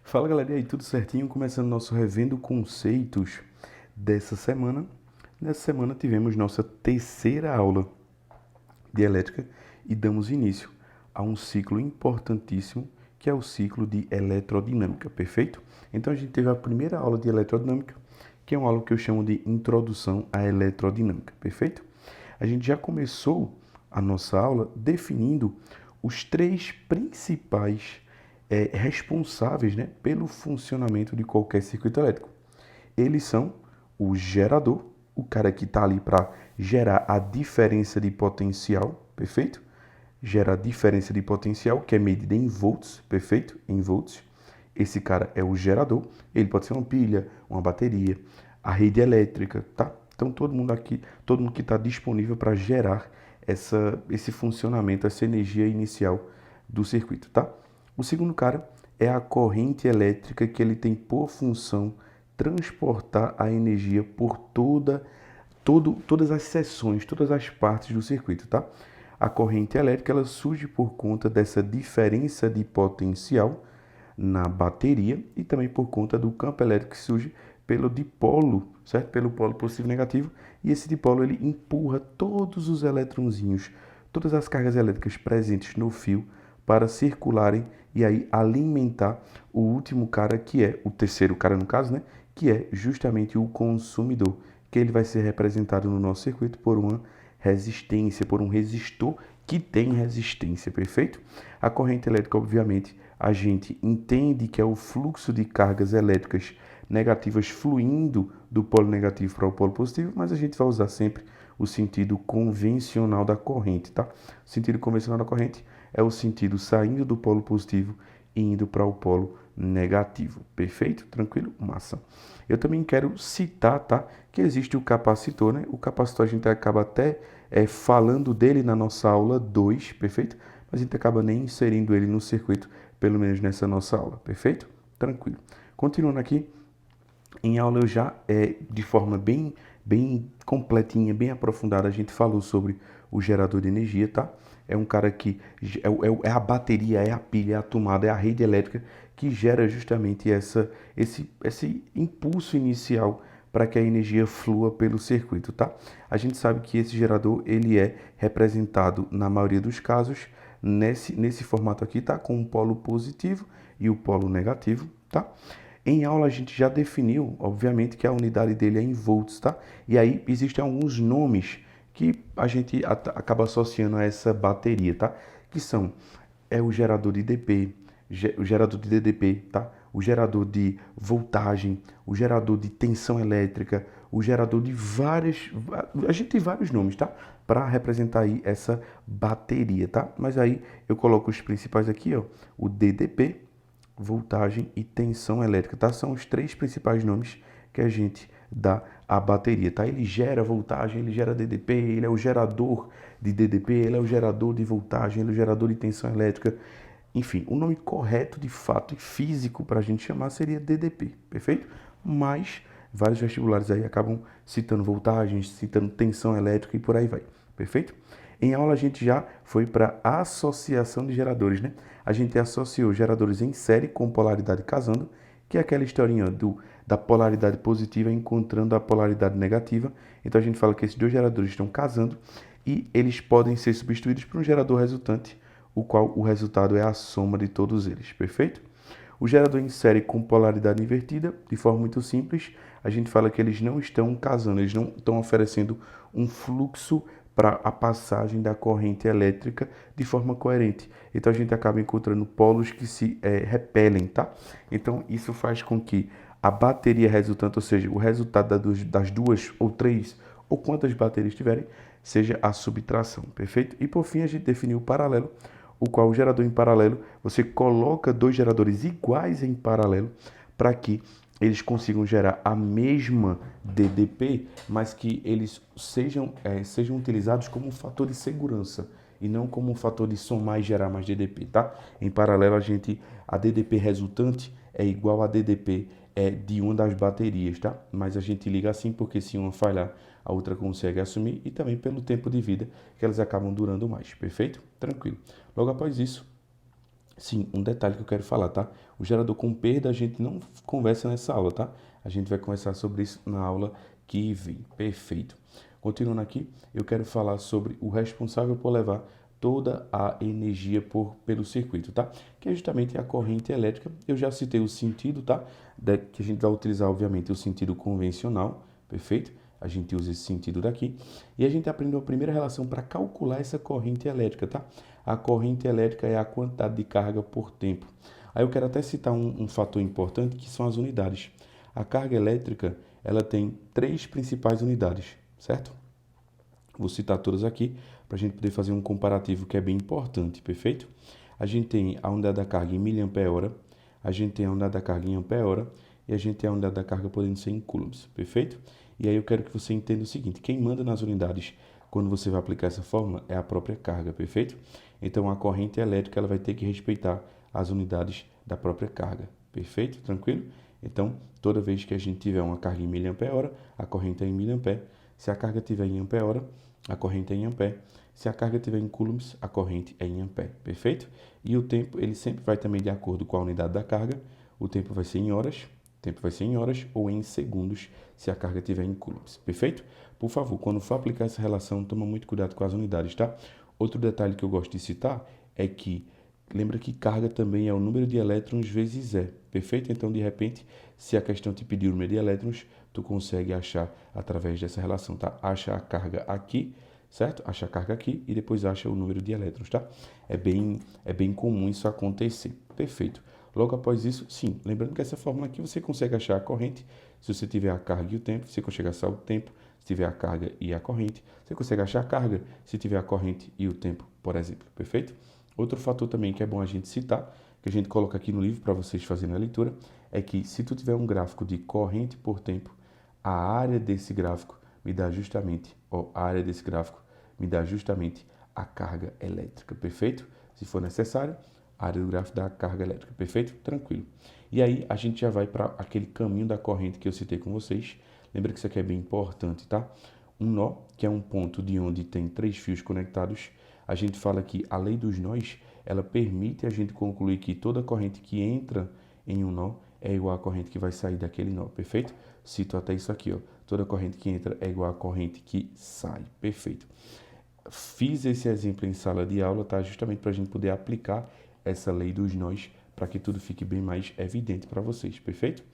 Fala galera, e aí, tudo certinho? Começando nosso Revendo Conceitos dessa semana. Nessa semana tivemos nossa terceira aula de elétrica e damos início a um ciclo importantíssimo que é o ciclo de eletrodinâmica, perfeito? Então a gente teve a primeira aula de eletrodinâmica, que é uma aula que eu chamo de Introdução à Eletrodinâmica, perfeito? A gente já começou a nossa aula definindo os três principais responsáveis, né, pelo funcionamento de qualquer circuito elétrico. Eles são o gerador, o cara que está ali para gerar a diferença de potencial, perfeito? Gera a diferença de potencial, que é medida em volts, perfeito? Em volts. Esse cara é o gerador. Ele pode ser uma pilha, uma bateria, a rede elétrica, tá? Então todo mundo aqui, todo mundo que está disponível para gerar esse funcionamento, essa energia inicial do circuito, tá? O segundo cara é a corrente elétrica, que ele tem por função transportar a energia por todas as seções, todas as partes do circuito, tá? A corrente elétrica ela surge por conta dessa diferença de potencial na bateria e também por conta do campo elétrico que surge pelo dipolo, certo? Pelo polo positivo e negativo, e esse dipolo ele empurra todos os eletrõezinhos, todas as cargas elétricas presentes no fio para circularem e aí alimentar o último cara, que é o terceiro cara no caso, né? Que é justamente o consumidor, que ele vai ser representado no nosso circuito por uma resistência, por um resistor que tem resistência, perfeito? A corrente elétrica, obviamente, a gente entende que é o fluxo de cargas elétricas negativas fluindo do polo negativo para o polo positivo, mas a gente vai usar sempre o sentido convencional da corrente, tá? O sentido convencional da corrente é o sentido saindo do polo positivo e indo para o polo negativo. Perfeito? Tranquilo? Massa. Eu também quero citar, tá? Que existe o capacitor, né? O capacitor a gente acaba até falando dele na nossa aula 2, perfeito? Mas a gente acaba nem inserindo ele no circuito, pelo menos nessa nossa aula, perfeito? Tranquilo. Continuando aqui, em aula eu já, de forma bem completinha, bem aprofundada, a gente falou sobre o gerador de energia, tá? É um cara que é a bateria, é a pilha, é a tomada, é a rede elétrica que gera justamente esse impulso inicial para que a energia flua pelo circuito, tá? A gente sabe que esse gerador ele é representado na maioria dos casos nesse formato aqui, tá? Com o polo positivo e o polo negativo, tá? Em aula a gente já definiu, obviamente, que a unidade dele é em volts, tá? E aí existem alguns nomes que a gente acaba associando a essa bateria, tá? Que são o gerador de DP, o gerador de DDP, tá? O gerador de voltagem, o gerador de tensão elétrica, o gerador de várias... A gente tem vários nomes, tá? Para representar aí essa bateria, tá? Mas aí eu coloco os principais aqui, ó. O DDP, voltagem e tensão elétrica, tá? São os três principais nomes que a gente dá à bateria, tá? Ele gera voltagem, ele gera DDP, ele é o gerador de DDP, ele é o gerador de voltagem, ele é o gerador de tensão elétrica. Enfim, o nome correto de fato e físico para a gente chamar seria DDP, perfeito? Mas vários vestibulares aí acabam citando voltagens, citando tensão elétrica e por aí vai, perfeito? Em aula a gente já foi para associação de geradores, né? A gente associou geradores em série com polaridade casando, que é aquela historinha da polaridade positiva encontrando a polaridade negativa. Então a gente fala que esses dois geradores estão casando e eles podem ser substituídos por um gerador resultante, o qual o resultado é a soma de todos eles, perfeito? O gerador em série com polaridade invertida, de forma muito simples, a gente fala que eles não estão casando, eles não estão oferecendo um fluxo para a passagem da corrente elétrica de forma coerente. Então a gente acaba encontrando polos que se repelem, tá? Então isso faz com que a bateria resultante, ou seja, o resultado das duas ou três ou quantas baterias tiverem, seja a subtração, perfeito? E por fim a gente definiu o paralelo, o qual o gerador em paralelo, você coloca dois geradores iguais em paralelo para que eles consigam gerar a mesma DDP, mas que eles sejam utilizados como um fator de segurança e não como um fator de somar e gerar mais DDP, tá? Em paralelo, a DDP resultante é igual a DDP de uma das baterias, tá? Mas a gente liga assim porque se uma falhar, a outra consegue assumir e também pelo tempo de vida que elas acabam durando mais, perfeito? Tranquilo. Logo após isso, Sim, um detalhe que eu quero falar, tá? O gerador com perda a gente não conversa nessa aula, tá? A gente vai conversar sobre isso na aula que vem. Perfeito. Continuando aqui, eu quero falar sobre o responsável por levar toda a energia pelo circuito, tá? Que é justamente a corrente elétrica. Eu já citei o sentido, tá? Que a gente vai utilizar, obviamente, o sentido convencional, perfeito? A gente usa esse sentido daqui. E a gente aprendeu a primeira relação para calcular essa corrente elétrica, tá? A corrente elétrica é a quantidade de carga por tempo. Aí eu quero até citar um fator importante que são as unidades. A carga elétrica, ela tem três principais unidades, certo? Vou citar todas aqui para a gente poder fazer um comparativo que é bem importante, perfeito? A gente tem a unidade da carga em miliampere-hora, a gente tem a unidade da carga em ampere-hora e a gente tem a unidade da carga podendo ser em coulombs, perfeito? E aí eu quero que você entenda o seguinte, quem manda nas unidades quando você vai aplicar essa fórmula é a própria carga, perfeito? Então a corrente elétrica ela vai ter que respeitar as unidades da própria carga, perfeito? Tranquilo? Então, toda vez que a gente tiver uma carga em miliampere-hora, a corrente é em miliampere. Se a carga estiver em ampere-hora, a corrente é em ampere. Se a carga estiver em coulombs, a corrente é em ampere, perfeito? E o tempo, ele sempre vai também de acordo com a unidade da carga. O tempo vai ser em horas, o tempo vai ser em horas ou em segundos, se a carga estiver em coulombs, perfeito? Por favor, quando for aplicar essa relação, toma muito cuidado com as unidades, tá? Outro detalhe que eu gosto de citar é que lembra que carga também é o número de elétrons vezes E, perfeito? Então, de repente, se a questão te pedir o número de elétrons, tu consegue achar através dessa relação, tá? Acha a carga aqui, certo? Acha a carga aqui e depois acha o número de elétrons, tá? É bem comum isso acontecer, perfeito. Logo após isso, sim, lembrando que essa fórmula aqui você consegue achar a corrente, se você tiver a carga e o tempo, você consegue achar o tempo, se tiver a carga e a corrente, você consegue achar a carga, se tiver a corrente e o tempo, por exemplo, perfeito? Outro fator também que é bom a gente citar, que a gente coloca aqui no livro para vocês fazerem a leitura, é que se tu tiver um gráfico de corrente por tempo, a área desse gráfico me dá justamente, a área desse gráfico me dá justamente a carga elétrica, perfeito? Se for necessário, a área do gráfico dá a carga elétrica, perfeito? Tranquilo. E aí a gente já vai para aquele caminho da corrente que eu citei com vocês. Lembra que isso aqui é bem importante, tá? Um nó, que é um ponto de onde tem três fios conectados, a gente fala que a lei dos nós, ela permite a gente concluir que toda corrente que entra em um nó é igual à corrente que vai sair daquele nó, perfeito? Cito até isso aqui, ó. Toda corrente que entra é igual à corrente que sai, perfeito. Fiz esse exemplo em sala de aula, tá? Justamente para a gente poder aplicar essa lei dos nós, para que tudo fique bem mais evidente para vocês, perfeito?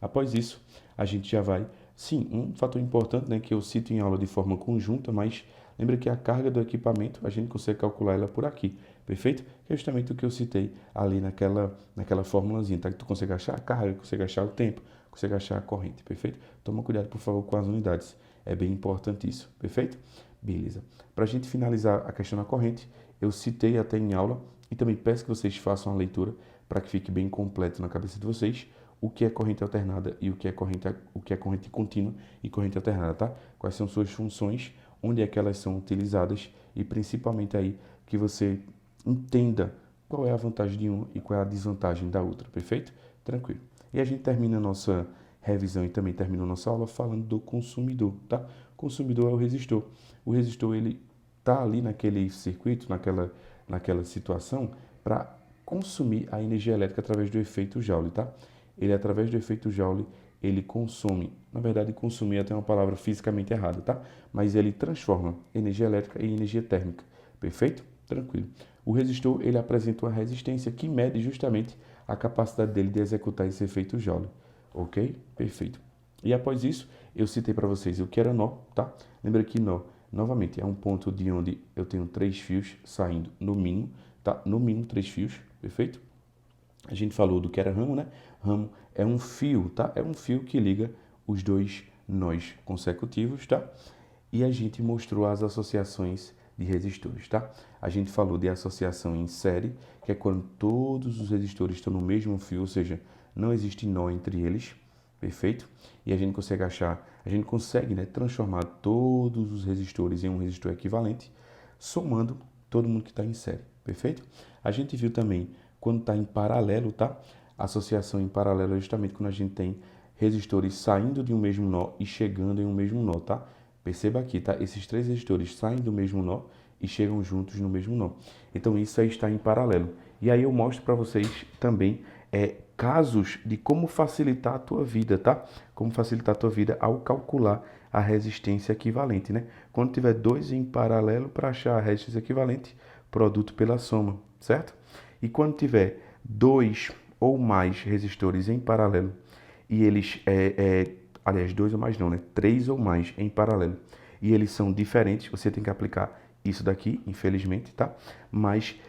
Após isso, a gente já vai... Sim, um fator importante, né, que eu cito em aula de forma conjunta, mas lembra que a carga do equipamento, a gente consegue calcular ela por aqui, perfeito? Que é justamente o que eu citei ali naquela formulazinha, tá? Que tu consegue achar a carga, consegue achar o tempo, consegue achar a corrente, perfeito? Toma cuidado, por favor, com as unidades. É bem importante isso, perfeito? Beleza. Para a gente finalizar a questão da corrente, eu citei até em aula e também peço que vocês façam a leitura para que fique bem completo na cabeça de vocês o que é corrente alternada e o que é corrente contínua e corrente alternada, tá? Quais são suas funções, onde é que elas são utilizadas e principalmente aí que você entenda qual é a vantagem de uma e qual é a desvantagem da outra, perfeito? Tranquilo. E a gente termina a nossa revisão e também termina a nossa aula falando do consumidor, tá? O consumidor é o resistor. O resistor, ele tá ali naquele circuito, naquela situação, para consumir a energia elétrica através do efeito Joule, tá? Ele, através do efeito Joule, ele consome, na verdade, consumir é até uma palavra fisicamente errada, tá? Mas ele transforma energia elétrica em energia térmica, perfeito? Tranquilo. O resistor, ele apresenta uma resistência que mede justamente a capacidade dele de executar esse efeito Joule, ok? Perfeito. E após isso, eu citei para vocês o que era nó, tá? Lembra que nó, novamente, é um ponto de onde eu tenho três fios saindo no mínimo, tá? No mínimo três fios, perfeito? A gente falou do que era ramo, né? Ramo é um fio, tá? É um fio que liga os dois nós consecutivos, tá? E a gente mostrou as associações de resistores, tá? A gente falou de associação em série, que é quando todos os resistores estão no mesmo fio, ou seja, não existe nó entre eles, perfeito? E a gente consegue né, transformar todos os resistores em um resistor equivalente, somando todo mundo que está em série, perfeito? A gente viu também quando está em paralelo, tá? A associação em paralelo é justamente quando a gente tem resistores saindo de um mesmo nó e chegando em um mesmo nó, tá? Perceba aqui, tá? Esses três resistores saem do mesmo nó e chegam juntos no mesmo nó. Então, isso aí está em paralelo. E aí eu mostro para vocês também casos de como facilitar a tua vida, tá? Como facilitar a tua vida ao calcular a resistência equivalente, né? Quando tiver dois em paralelo, para achar a resistência equivalente, produto pela soma, certo? E quando tiver dois ou mais resistores em paralelo e eles, aliás, dois ou mais não, né? Três ou mais em paralelo e eles são diferentes, você tem que aplicar isso daqui, infelizmente, tá? Mas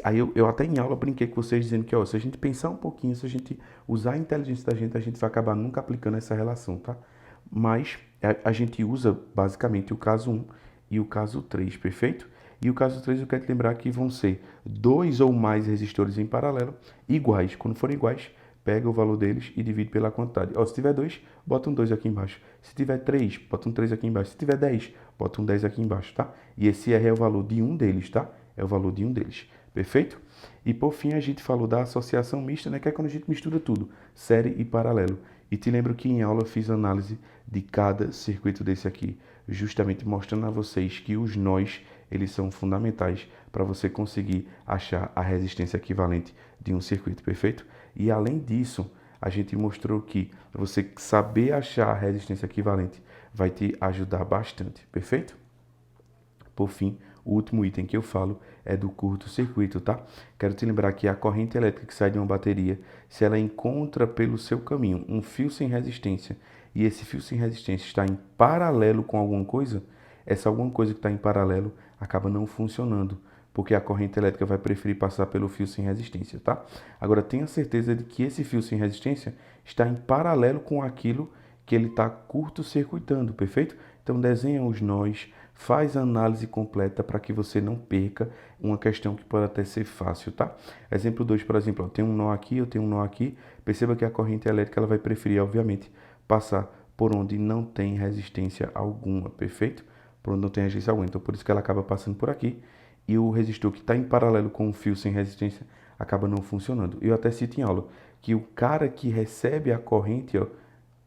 aí eu até em aula brinquei com vocês dizendo que, ó, se a gente pensar um pouquinho, se a gente usar a inteligência da gente, a gente vai acabar nunca aplicando essa relação, tá? Mas a gente usa basicamente o caso 1 e o caso 3, perfeito? E o caso 3 eu quero te lembrar que vão ser dois ou mais resistores em paralelo iguais. Quando forem iguais, pega o valor deles e divide pela quantidade. Ó, se tiver 2, bota um 2 aqui embaixo. Se tiver 3, bota um 3 aqui embaixo. Se tiver 10, bota um 10 aqui embaixo, tá? E esse R é o valor de um deles, tá? É o valor de um deles. Perfeito? E por fim a gente falou da associação mista, né? Que é quando a gente mistura tudo, série e paralelo. E te lembro que em aula eu fiz análise de cada circuito desse aqui, justamente mostrando a vocês que os nós, eles são fundamentais para você conseguir achar a resistência equivalente de um circuito, perfeito? E além disso, a gente mostrou que você saber achar a resistência equivalente vai te ajudar bastante, perfeito? Por fim, o último item que eu falo é do curto-circuito, tá? Quero te lembrar que a corrente elétrica que sai de uma bateria, se ela encontra pelo seu caminho um fio sem resistência e esse fio sem resistência está em paralelo com alguma coisa, essa alguma coisa que está em paralelo acaba não funcionando, porque a corrente elétrica vai preferir passar pelo fio sem resistência, tá? Agora tenha certeza de que esse fio sem resistência está em paralelo com aquilo que ele está curto-circuitando, perfeito? Então desenha os nós, faz a análise completa para que você não perca uma questão que pode até ser fácil, tá? Exemplo 2, por exemplo, ó, tem um nó aqui, eu tenho um nó aqui. Perceba que a corrente elétrica ela vai preferir, obviamente, passar por onde não tem resistência alguma, perfeito? Por onde não tem resistência alguma. Então, por isso que ela acaba passando por aqui. E o resistor que está em paralelo com o fio sem resistência acaba não funcionando. Eu até cito em aula que o cara que recebe a corrente, ó,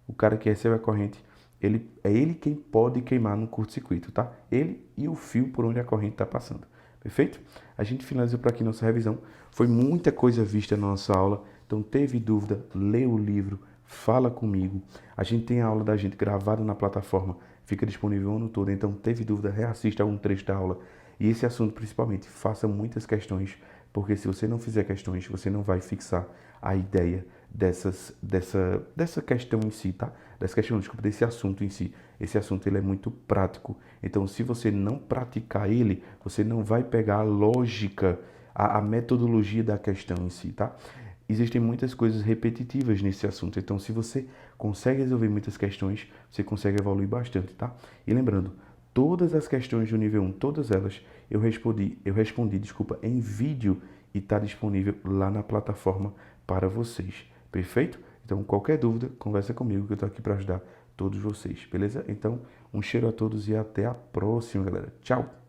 o cara que recebe a corrente, ele quem pode queimar no curto-circuito, tá? Ele e o fio por onde a corrente está passando. Perfeito? A gente finalizou por aqui nossa revisão. Foi muita coisa vista na nossa aula. Então, teve dúvida, lê o livro, fala comigo. A gente tem a aula da gente gravada na plataforma, fica disponível o ano todo. Então, teve dúvida, reassista algum trecho da aula. E esse assunto, principalmente, faça muitas questões, porque se você não fizer questões, você não vai fixar a ideia dessa questão em si, tá? Dessa questão, desculpa, desse assunto em si. Esse assunto ele é muito prático. Então, se você não praticar ele, você não vai pegar a lógica, a metodologia da questão em si, tá? Existem muitas coisas repetitivas nesse assunto. Então, se você consegue resolver muitas questões, você consegue evoluir bastante, tá? E lembrando, todas as questões do nível 1, todas elas, eu respondi, desculpa, em vídeo e está disponível lá na plataforma para vocês. Perfeito? Então, qualquer dúvida, conversa comigo que eu estou aqui para ajudar todos vocês, beleza? Então, um cheiro a todos e até a próxima, galera. Tchau!